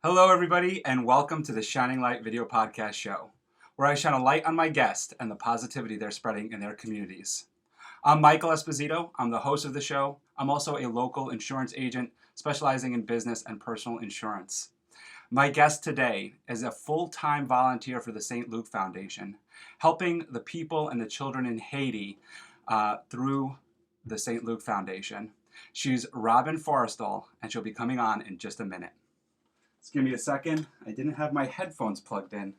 Hello, everybody, and welcome to the Shining Light Video Podcast Show, where I shine a light on my guest and the positivity they're spreading in their communities. I'm Michael Esposito. I'm the host of the show. I'm also a local insurance agent specializing in business and personal insurance. My guest today is a full-time volunteer for the St.Luke Foundation, helping the people and the children in Haiti through the St.Luke Foundation. She's Robin Forrestal, and she'll be coming on in just a minute. Just give me a second. I didn't have my headphones plugged in.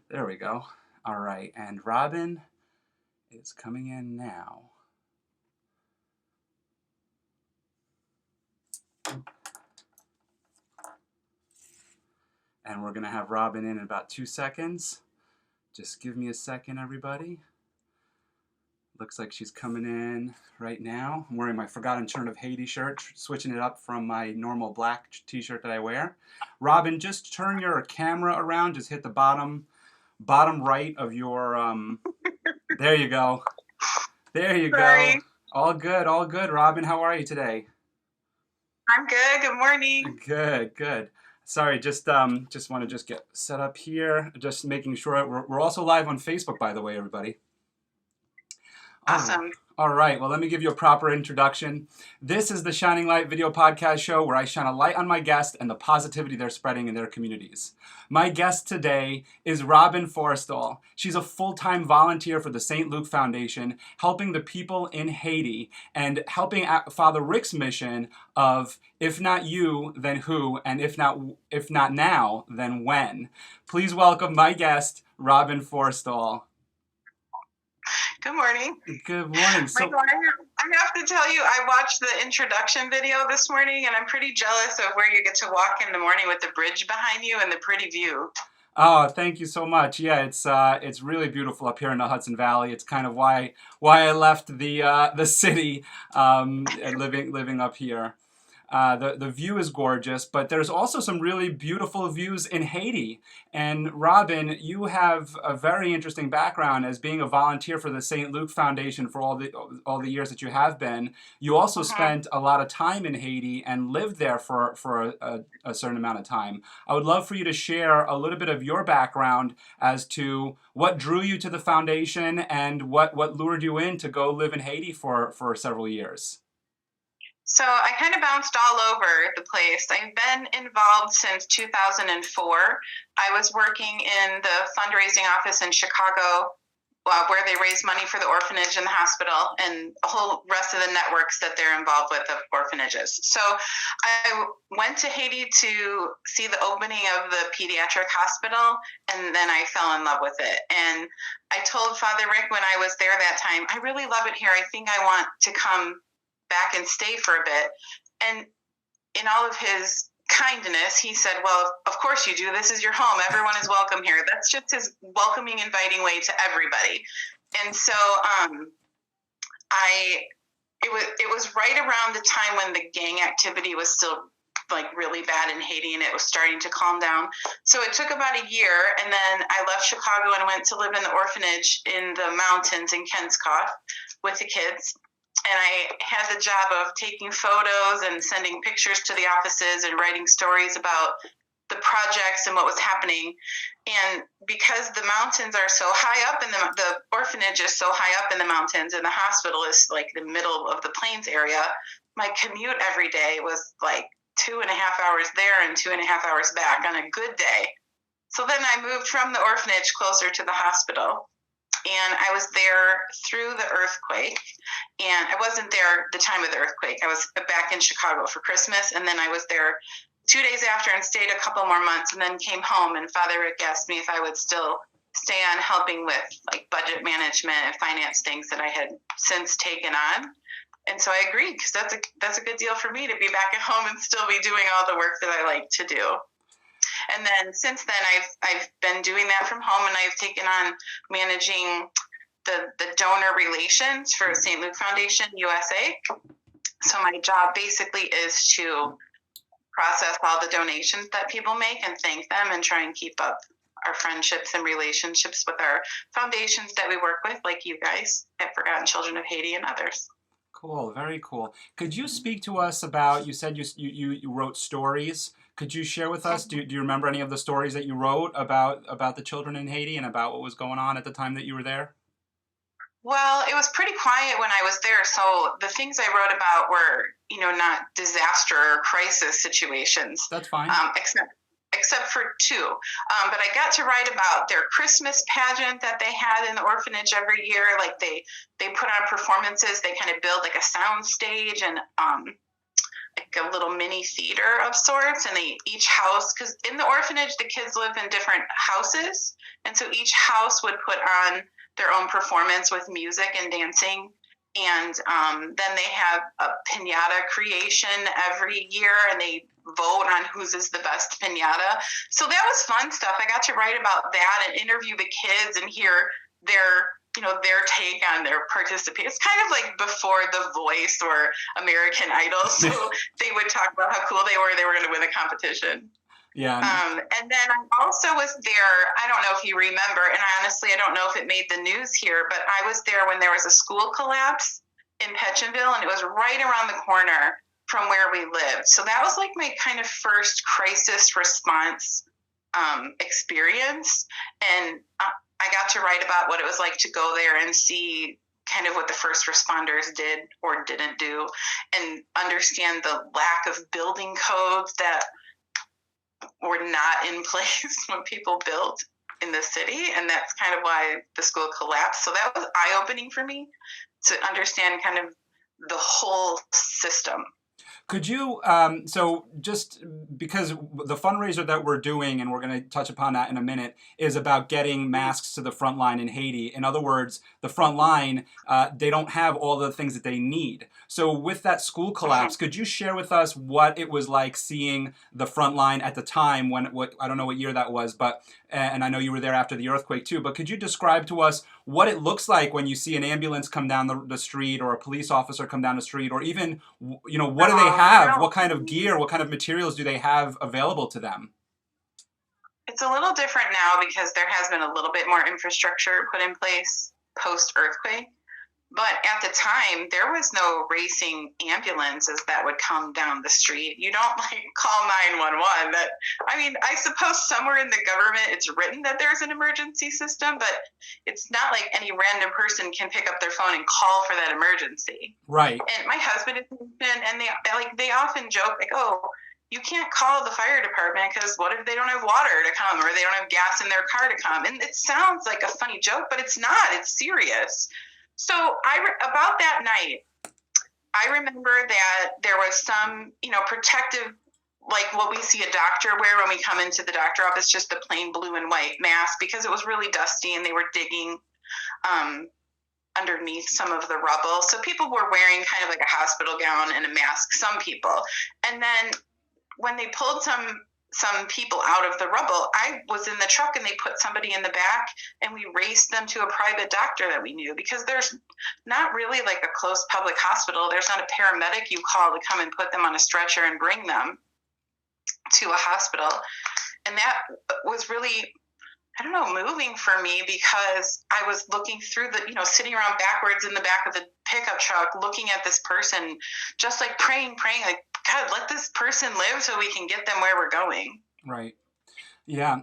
There we go. All right, and Robin is coming in now. And we're going to have Robin in about 2 seconds. Just give me a second, everybody. Looks like she's coming in right now. I'm wearing my Forgotten Turn of Haiti shirt, switching it up from my normal black t-shirt that I wear. Robin, just turn your camera around. Just hit the bottom right of your, there you go. There you Sorry. go. All good. Robin, how are you today? I'm good. Good morning. Good. Sorry, just want to get set up here. Just making sure we're also live on Facebook, by the way, everybody. Awesome. All right, well, let me give you a proper introduction. This is the Shining Light Video Podcast Show where I shine a light on my guest and the positivity they're spreading in their communities. My guest today is Robin Forrestal. She's a full-time volunteer for the St.Luke Foundation, helping the people in Haiti and helping Father Rick's mission of if not you, then who, and if not now, then when. Please welcome my guest, Robin Forrestal. Good morning. Good morning. Michael, I have to tell you, I watched the introduction video this morning, and I'm pretty jealous of where you get to walk in the morning with the bridge behind you and the pretty view. Oh, thank you so much. Yeah, it's really beautiful up here in the Hudson Valley. It's kind of why I left the city, living up here. The view is gorgeous, but there's also some really beautiful views in Haiti. And Robin, you have a very interesting background as being a volunteer for the St. Luke Foundation for all the years that you have been. You also spent a lot of time in Haiti and lived there for a certain amount of time. I would love for you to share a little bit of your background as to what drew you to the foundation and what lured you in to go live in Haiti for several years. So I kind of bounced all over the place. I've been involved since 2004. I was working in the fundraising office in Chicago, where they raise money for the orphanage and the hospital and a whole rest of the networks that they're involved with of orphanages. So I went to Haiti to see the opening of the pediatric hospital, and then I fell in love with it. And I told Father Rick when I was there that time, I really love it here. I think I want to come back and stay for a bit. And in all of his kindness, he said, well, of course you do. This is your home. Everyone is welcome here. That's just his welcoming, inviting way to everybody. And so it was right around the time when the gang activity was still like really bad in Haiti, and it was starting to calm down. So it took about a year, and then I left Chicago and went to live in the orphanage in the mountains in Kenskoff with the kids. And I had the job of taking photos and sending pictures to the offices and writing stories about the projects and what was happening. And because the mountains are so high up, and the orphanage is so high up in the mountains, and the hospital is like the middle of the plains area, my commute every day was like 2.5 hours there and 2.5 hours back on a good day. So then I moved from the orphanage closer to the hospital. And I was there through the earthquake, and I wasn't there the time of the earthquake. I was back in Chicago for Christmas, and then I was there 2 days after and stayed a couple more months, and then came home, and Father Rick asked me if I would still stay on helping with like budget management and finance things that I had since taken on. And so I agreed, because that's a good deal for me to be back at home and still be doing all the work that I like to do. And then since then, I've been doing that from home, and I've taken on managing the donor relations for St. Luke Foundation USA. So my job basically is to process all the donations that people make and thank them, and try and keep up our friendships and relationships with our foundations that we work with, like you guys at Forgotten Children of Haiti and others. Cool, very cool. Could you speak to us about, you said you wrote stories. Could you share with us, do you remember any of the stories that you wrote about the children in Haiti and about what was going on at the time that you were there? Well, it was pretty quiet when I was there, so the things I wrote about were, not disaster or crisis situations, That's fine. except for two. But I got to write about their Christmas pageant that they had in the orphanage every year. Like they put on performances. They kind of build like a sound stage and like a little mini theater of sorts. And each house, because in the orphanage the kids live in different houses, and so each house would put on their own performance with music and dancing. And then they have a piñata creation every year, and they vote on whose is the best piñata. So that was fun stuff. I got to write about that and interview the kids and hear their take on their participation. It's kind of like before The Voice or American Idol. So they would talk about how cool they were going to win the competition. Yeah. And then I also was there, I don't know if you remember, and I don't know if it made the news here, but I was there when there was a school collapse in Petchenville, and it was right around the corner from where we lived. So that was like my kind of first crisis response experience. And I got to write about what it was like to go there and see kind of what the first responders did or didn't do, and understand the lack of building codes that were not in place when people built in the city. And that's kind of why the school collapsed. So that was eye-opening for me to understand kind of the whole system. Could you, so just because the fundraiser that we're doing, and we're going to touch upon that in a minute, is about getting masks to the front line in Haiti. In other words, the front line, they don't have all the things that they need. So with that school collapse, could you share with us what it was like seeing the front line at the time when, I don't know what year that was, but, and I know you were there after the earthquake too, but could you describe to us what it looks like when you see an ambulance come down the street, or a police officer come down the street, or even, what do they have? What kind of gear, what kind of materials do they have available to them? It's a little different now because there has been a little bit more infrastructure put in place post-earthquake. But at the time, there was no racing ambulances that would come down the street. You don't call 911. I suppose somewhere in the government it's written that there's an emergency system, but it's not like any random person can pick up their phone and call for that emergency. Right. And my husband is Christian, and they often joke oh, you can't call the fire department because what if they don't have water to come, or they don't have gas in their car to come? And it sounds like a funny joke, but it's not. It's serious. So about that night, I remember that there was some, protective, like what we see a doctor wear when we come into the doctor office, just the plain blue and white mask, because it was really dusty and they were digging underneath some of the rubble. So people were wearing kind of like a hospital gown and a mask, some people. And then when they pulled some people out of the rubble, I was in the truck and they put somebody in the back, and we raced them to a private doctor that we knew, because there's not really like a close public hospital. There's not a paramedic you call to come and put them on a stretcher and bring them to a hospital. And that was really, moving for me, because I was looking through sitting around backwards in the back of the pickup truck, looking at this person, just like praying, like, God, let this person live so we can get them where we're going. Right. Yeah.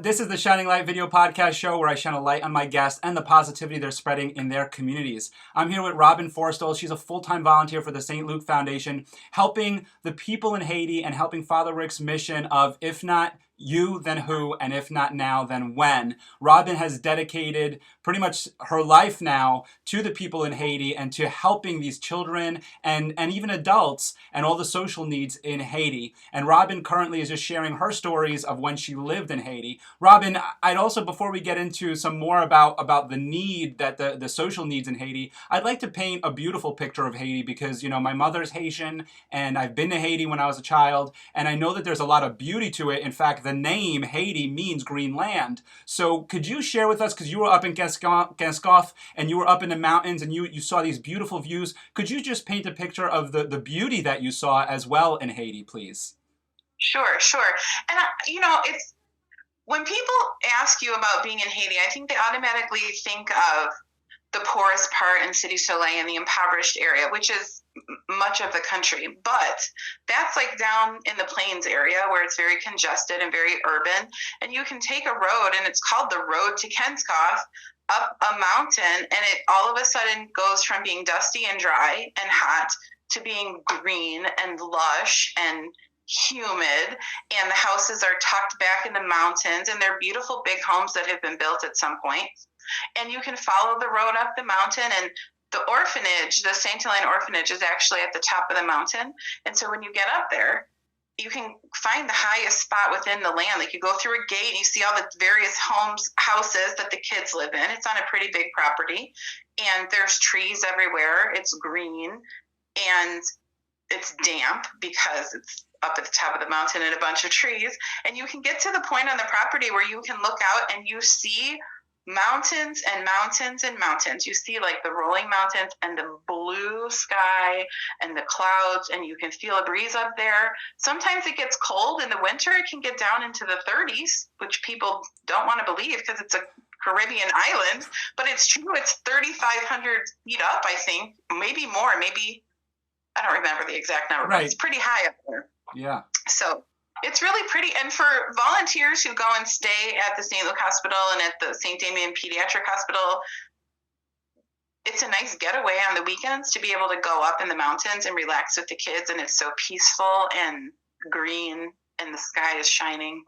This is the Shining Light video podcast show where I shine a light on my guests and the positivity they're spreading in their communities. I'm here with Robin Forstall. She's a full-time volunteer for the St.Luke Foundation, helping the people in Haiti and helping Father Rick's mission of, if not you, then who, and if not now, then when. Robin has dedicated pretty much her life now to the people in Haiti and to helping these children and even adults and all the social needs in Haiti. And Robin currently is just sharing her stories of when she lived in Haiti. Robin, I'd also, before we get into some more about the need, that the social needs in Haiti, I'd like to paint a beautiful picture of Haiti, because, my mother's Haitian and I've been to Haiti when I was a child, and I know that there's a lot of beauty to it. In fact, the name Haiti means green land. So could you share with us, because you were up in Gascoff and you were up in the mountains and you saw these beautiful views, could you just paint a picture of the beauty that you saw as well in Haiti, please? Sure. And, it's when people ask you about being in Haiti, I think they automatically think of the poorest part in Cité Soleil and the impoverished area, which is much of the country, but that's like down in the plains area where it's very congested and very urban. And you can take a road, and it's called the Road to Kenskoff, up a mountain, and it all of a sudden goes from being dusty and dry and hot to being green and lush and humid, and the houses are tucked back in the mountains, and they're beautiful big homes that have been built at some point. And you can follow the road up the mountain, and the orphanage, the St. Helena orphanage, is actually at the top of the mountain. And so when you get up there, you can find the highest spot within the land. Like, you go through a gate and you see all the various houses that the kids live in. It's on a pretty big property, and there's trees everywhere. It's green, and it's damp because it's up at the top of the mountain and a bunch of trees. And you can get to the point on the property where you can look out and you see mountains and mountains and mountains. You see like the rolling mountains and the blue sky and the clouds, and you can feel a breeze up there. Sometimes it gets cold in the winter. It can get down into the 30s, which people don't want to believe because it's a Caribbean island, but it's true. It's 3,500 feet up, I think, maybe more, maybe, I don't remember the exact number, but it's pretty high up there. Yeah. So it's really pretty. And for volunteers who go and stay at the St.Luke Hospital and at the St. Damien Pediatric Hospital, it's a nice getaway on the weekends to be able to go up in the mountains and relax with the kids. And it's so peaceful and green, and the sky is shining.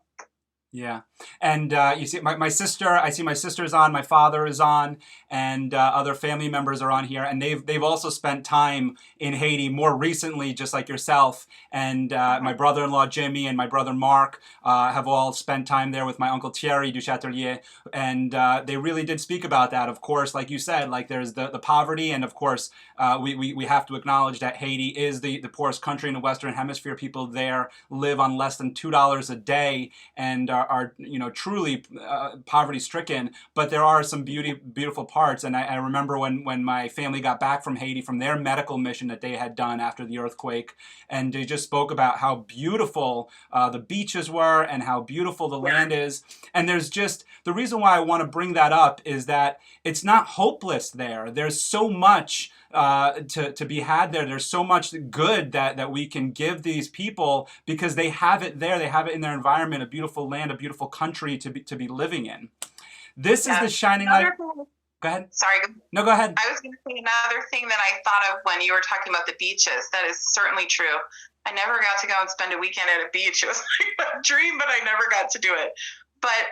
Yeah. And you see my sister, I see my sister's on, my father is on, and other family members are on here. And they've also spent time in Haiti more recently, just like yourself. And my brother-in-law, Jimmy, and my brother, Mark, have all spent time there with my uncle, Thierry Duchatelier. And they really did speak about that. Of course, like you said, like there's the poverty. And of course, we have to acknowledge that Haiti is the poorest country in the Western Hemisphere. People there live on less than $2 a day and are truly poverty stricken, but there are some beautiful parts. And I remember when my family got back from Haiti from their medical mission that they had done after the earthquake, and they just spoke about how beautiful the beaches were and how beautiful the land is. And there's just, the reason why I want to bring that up is that it's not hopeless there. There's so much to be had there. There's so much good that we can give these people because they have it there. They have it in their environment, a beautiful land, a beautiful country to be living in. This is the shining light. Go ahead. Sorry. No, go ahead. I was going to say another thing that I thought of when you were talking about the beaches. That is certainly true. I never got to go and spend a weekend at a beach. It was like a dream, but I never got to do it. But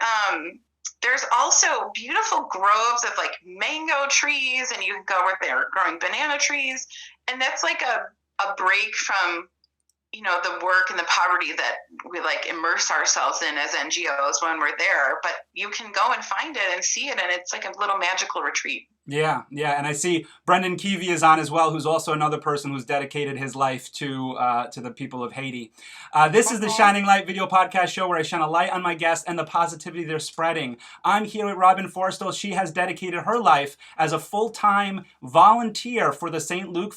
there's also beautiful groves of like mango trees, and you can go where they're growing banana trees. And that's like a break from, the work and the poverty that we like immerse ourselves in as NGOs when we're there. But you can go and find it and see it, and it's like a little magical retreat. Yeah. And I see Brendan Keevy is on as well, who's also another person who's dedicated his life to the people of Haiti. This is the Shining Light video podcast show where I shine a light on my guests and the positivity they're spreading. I'm here with Robin Forstall. She has dedicated her life as a full-time volunteer for the St. Luke